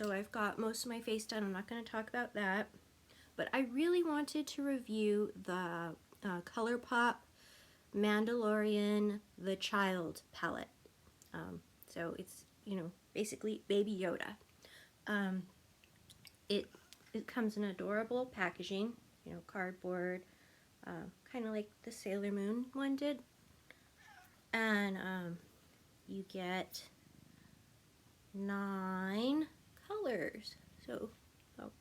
so I've got most of my face done. I'm not going to talk about that. But I really wanted to review the Colourpop Mandalorian The Child palette. So it's, you know, basically Baby Yoda. Um, it comes in adorable packaging, you know, cardboard, kind of like the Sailor Moon one did. And you get 9 colors. So,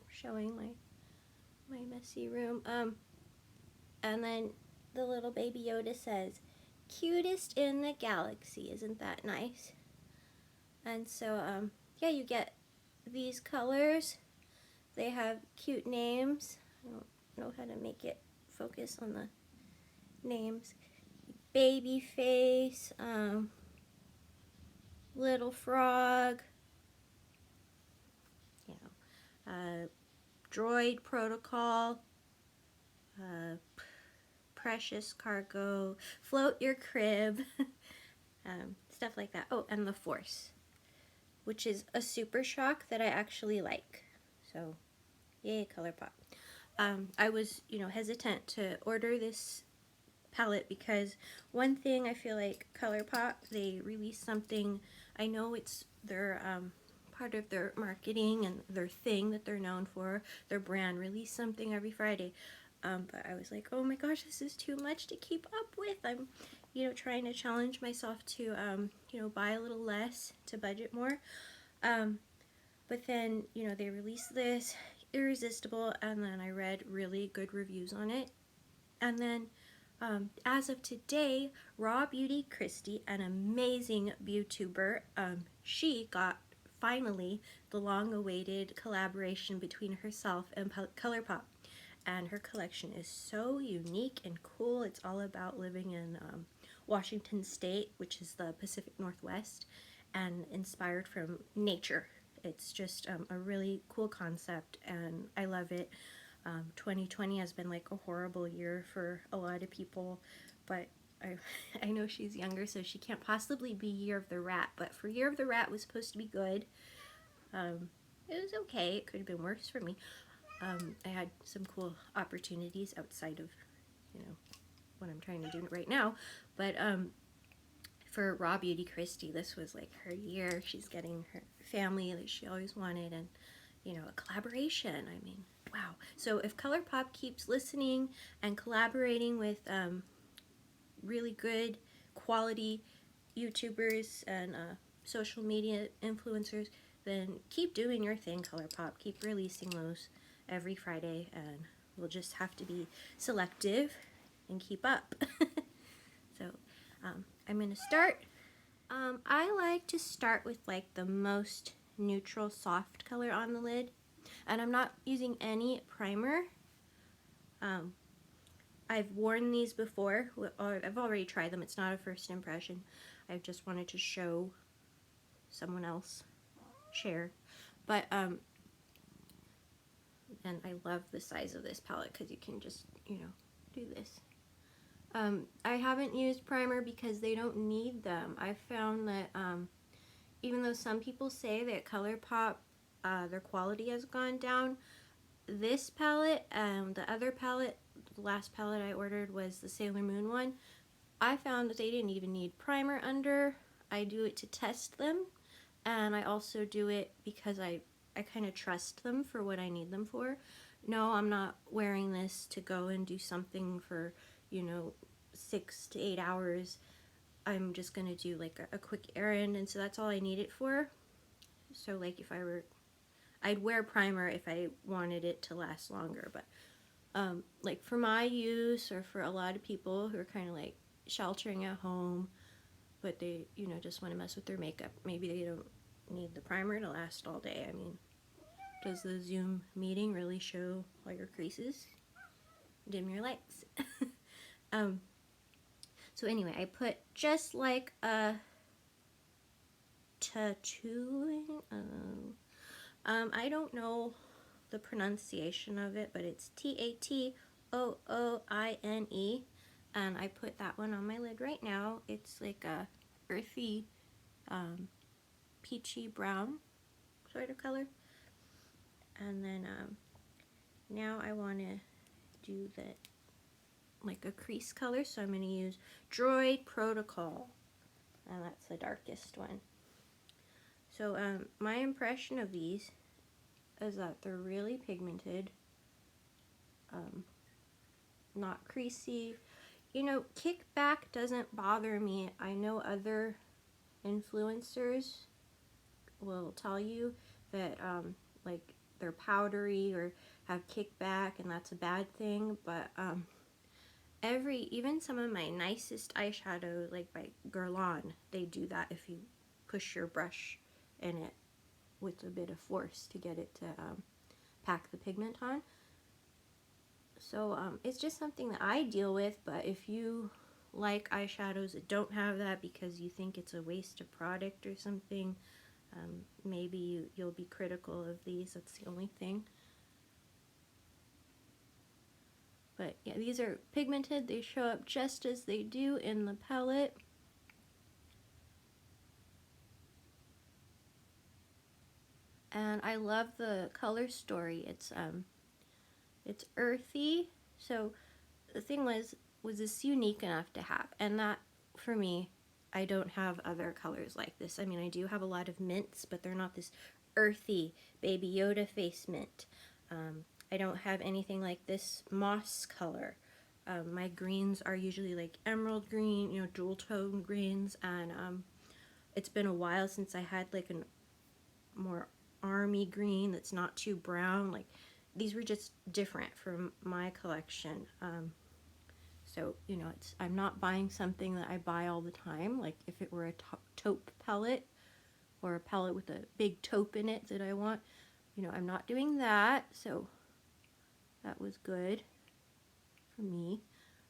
showing my messy room. And then the little Baby Yoda says, "Cutest in the galaxy." Isn't that nice? And so, yeah, you get these colors. They have cute names. I don't know how to make it focus on the names. Baby face, little frog, you know, droid protocol, precious cargo, float your crib, stuff like that. Oh, and the Force, which is a super shock that I actually like. So, yay, Colourpop. I was, you know, hesitant to order this palette because one thing I feel like Colourpop, they release something. I know it's their part of their marketing and their thing that they're known for. Their brand release something every Friday. But I was like, oh my gosh, this is too much to keep up with. I'm, you know, trying to challenge myself to, you know, buy a little less, to budget more. But then, you know, they released this, Irresistible, and then I read really good reviews on it. And then, as of today, Raw Beauty Christie, an amazing YouTuber, she got finally the long-awaited collaboration between herself and Colourpop. And her collection is so unique and cool. It's all about living in Washington State, which is the Pacific Northwest, and inspired from nature. It's just a really cool concept, and I love it. 2020 has been like a horrible year for a lot of people, but I know she's younger, so she can't possibly be Year of the Rat, but for Year of the Rat was supposed to be good. It was okay. It could have been worse for me. I had some cool opportunities outside of, you know, what I'm trying to do right now, but for Raw Beauty Christie, this was like her year. She's getting her family that she always wanted, and, you know, a collaboration. I mean, wow. So if Colourpop keeps listening and collaborating with really good quality YouTubers and social media influencers, then keep doing your thing, Colourpop. Keep releasing those every Friday, and we'll just have to be selective and keep up. So I'm going to start. I like to start with like the most neutral soft color on the lid, and I'm not using any primer. I've worn these before. I've already tried them. It's not a first impression. I just wanted to show someone else, share. But and I love the size of this palette because you can just, you know, do this. I haven't used primer because they don't need them. I found that even though some people say that Colourpop, their quality has gone down, this palette and the other palette, the last palette I ordered was the Sailor Moon one, I found that they didn't even need primer under. I do it to test them, and I also do it because I kind of trust them for what I need them for. No, I'm not wearing this to go and do something for, you know, 6 to 8 hours. I'm just gonna do like a quick errand, and so that's all I need it for. So like if I were, I'd wear primer if I wanted it to last longer, but like for my use, or for a lot of people who are kind of like sheltering at home, but they, you know, just want to mess with their makeup, maybe they don't need the primer to last all day. I mean, does the Zoom meeting really show all your creases? Dim your lights. So anyway, I put just like a tattooing. I don't know the pronunciation of it, but it's Tatooine, and I put that one on my lid right now. It's like a earthy, peachy brown sort of color. And then now I want to do the like a crease color, so I'm going to use Droid Protocol, and that's the darkest one. So my impression of these is that they're really pigmented, not creasy. You know, kickback doesn't bother me. I know other influencers will tell you that like they're powdery or have kickback and that's a bad thing, but even some of my nicest eyeshadow, like by Guerlain, they do that if you push your brush in it with a bit of force to get it to pack the pigment on. So it's just something that I deal with, but if you like eyeshadows that don't have that because you think it's a waste of product or something, maybe you'll be critical of these. That's the only thing. But yeah, these are pigmented. They show up just as they do in the palette. And I love the color story. It's earthy. So the thing was this unique enough to have? And that, for me, I don't have other colors like this. I mean, I do have a lot of mints, but they're not this earthy Baby Yoda face mint. I don't have anything like this moss color. My greens are usually like emerald green, you know, dual tone greens, and it's been a while since I had like a more army green that's not too brown. Like, these were just different from my collection. So, you know, I'm not buying something that I buy all the time. Like if it were a taupe palette or a palette with a big taupe in it that I want, you know, I'm not doing that. So that was good for me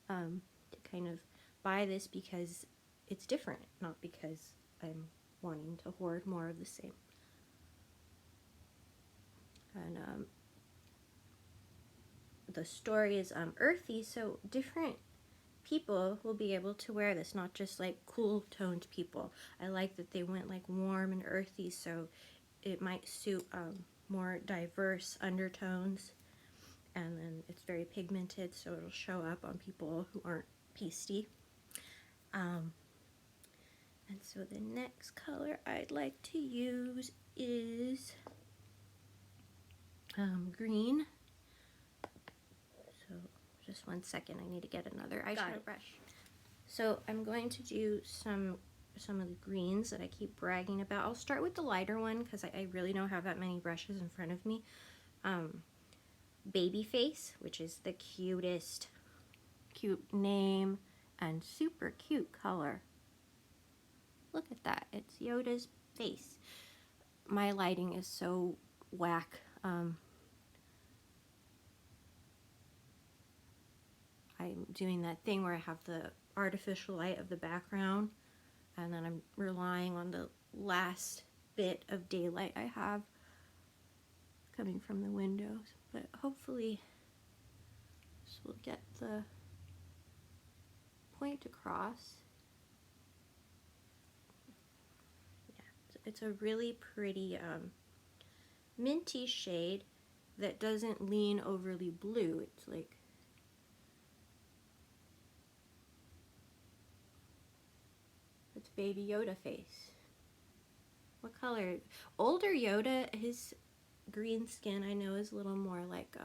to kind of buy this because it's different, not because I'm wanting to hoard more of the same. And the story is earthy, so different people will be able to wear this, not just like cool toned people. I like that they went like warm and earthy, so it might suit more diverse undertones. And then it's very pigmented, so it'll show up on people who aren't pasty. And so the next color I'd like to use is green. So just one second, I need to get another eyeshadow brush. So I'm going to do some of the greens that I keep bragging about. I'll start with the lighter one because I really don't have that many brushes in front of me. Baby Face, which is the cutest, cute name and super cute color. Look at that, it's Yoda's face. My lighting is so whack. I'm doing that thing where I have the artificial light of the background, and then I'm relying on the last bit of daylight I have coming from the windows. But hopefully this will get the point across. Yeah, it's a really pretty minty shade that doesn't lean overly blue. It's like it's Baby Yoda face. What color? Older Yoda, his green skin I know is a little more like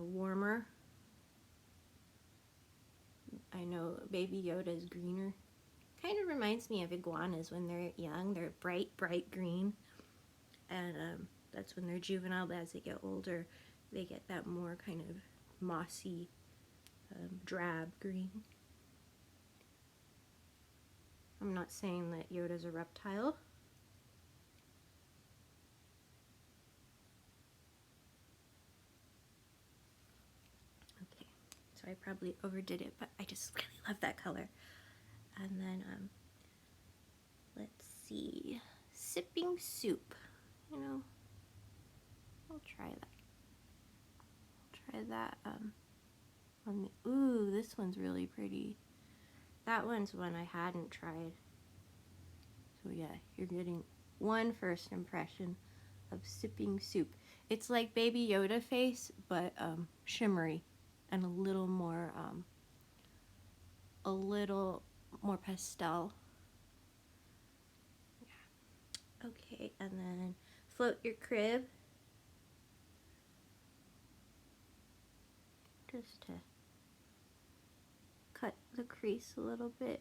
warmer. I know Baby Yoda is greener. Kind of reminds me of iguanas when they're young. They're bright green, and that's when they're juvenile. But as they get older, they get that more kind of mossy, drab green. I'm not saying that Yoda's a reptile. Okay, so I probably overdid it, but I just really love that color. And then, let's see, sipping soup. You know, I'll try that. I'll try that on the, ooh, this one's really pretty. That one's one I hadn't tried. So yeah, you're getting one first impression of sipping soup. It's like Baby Yoda face, but shimmery and a little more pastel. Yeah. Okay, and then float your crib. Just to cut the crease a little bit.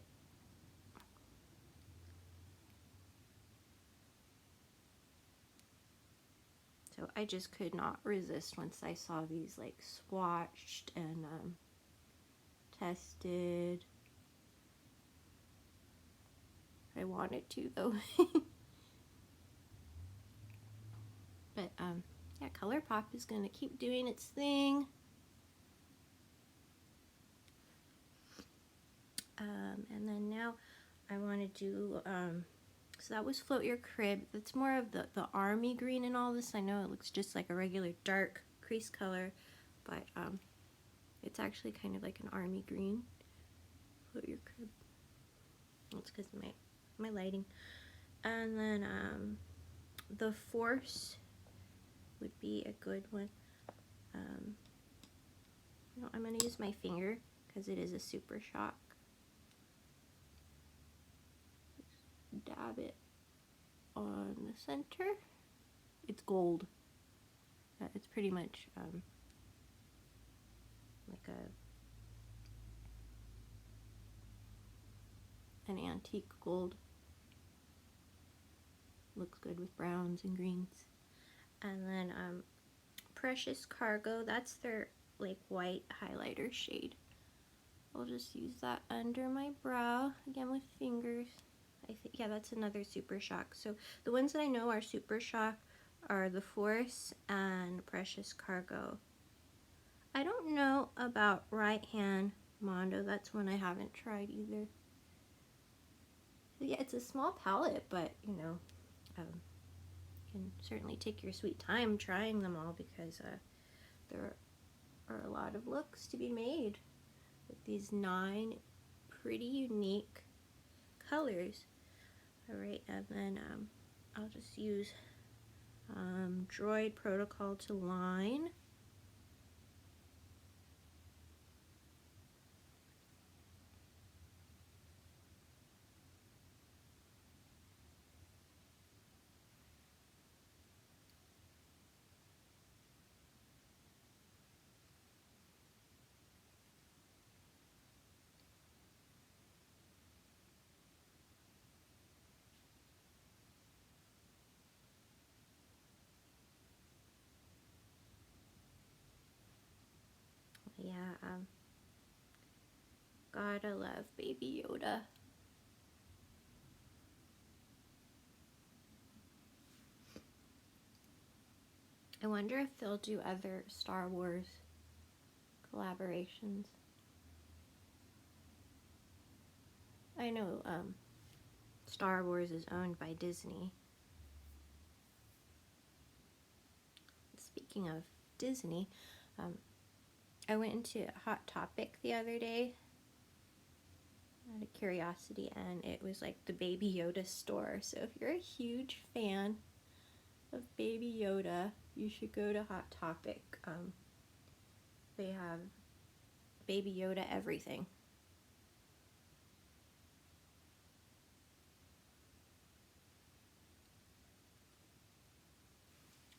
So I just could not resist once I saw these like swatched and tested. I wanted to though. But yeah, Colourpop is gonna keep doing its thing. And then now I want to do, so that was Float Your Crib. That's more of the army green in all this. I know it looks just like a regular dark crease color, but it's actually kind of like an army green. Float Your Crib. That's because of my lighting. And then the Force would be a good one. You know, I'm going to use my finger because it is a super shock. Dab it on the center. It's gold. It's pretty much like an antique gold. Looks good with browns and greens. And then Precious Cargo, that's their like white highlighter shade. I'll just use that under my brow again with fingers. I think, yeah, that's another Super Shock. So the ones that I know are Super Shock are the Force and Precious Cargo. I don't know about Right Hand Mondo. That's one I haven't tried either. So yeah, it's a small palette, but you know, you can certainly take your sweet time trying them all because there are a lot of looks to be made with these 9 pretty unique colors. Alright, and then I'll just use Droid Protocol to line. Yeah, gotta love Baby Yoda. I wonder if they'll do other Star Wars collaborations. I know Star Wars is owned by Disney. Speaking of Disney, I went into Hot Topic the other day out of curiosity, and it was like the Baby Yoda store. So if you're a huge fan of Baby Yoda, you should go to Hot Topic. They have Baby Yoda everything.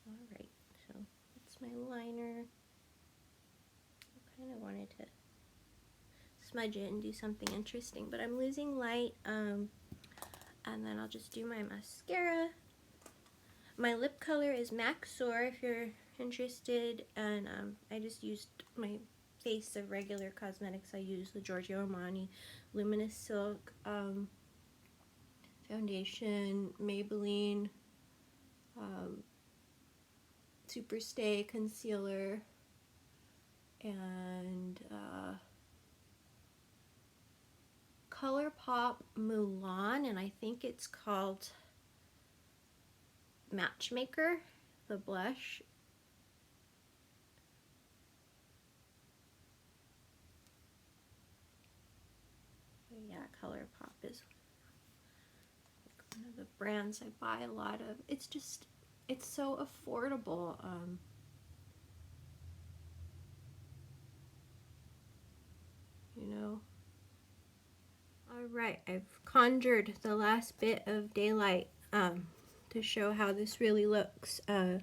Alright, so that's my liner. I kind of wanted to smudge it and do something interesting, but I'm losing light. And then I'll just do my mascara. My lip color is Maxor if you're interested, and I just used my face of regular cosmetics. I used the Giorgio Armani Luminous Silk foundation, Maybelline Superstay concealer, and Colourpop Mulan, and I think it's called Matchmaker, the blush. Yeah, Colourpop is one of the brands I buy a lot of. It's just, it's so affordable. You know. Alright, I've conjured the last bit of daylight to show how this really looks. So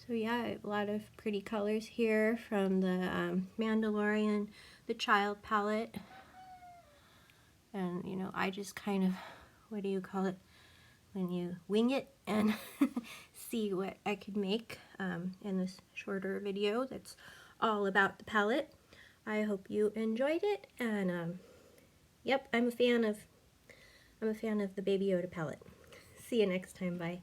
yeah, I have a lot of pretty colors here from the Mandalorian The Child palette. And, you know, I just kind of, what do you call it, when you wing it and see what I could make in this shorter video that's all about the palette. I hope you enjoyed it, and yep, I'm a fan of the Baby Yoda palette. See you next time, bye.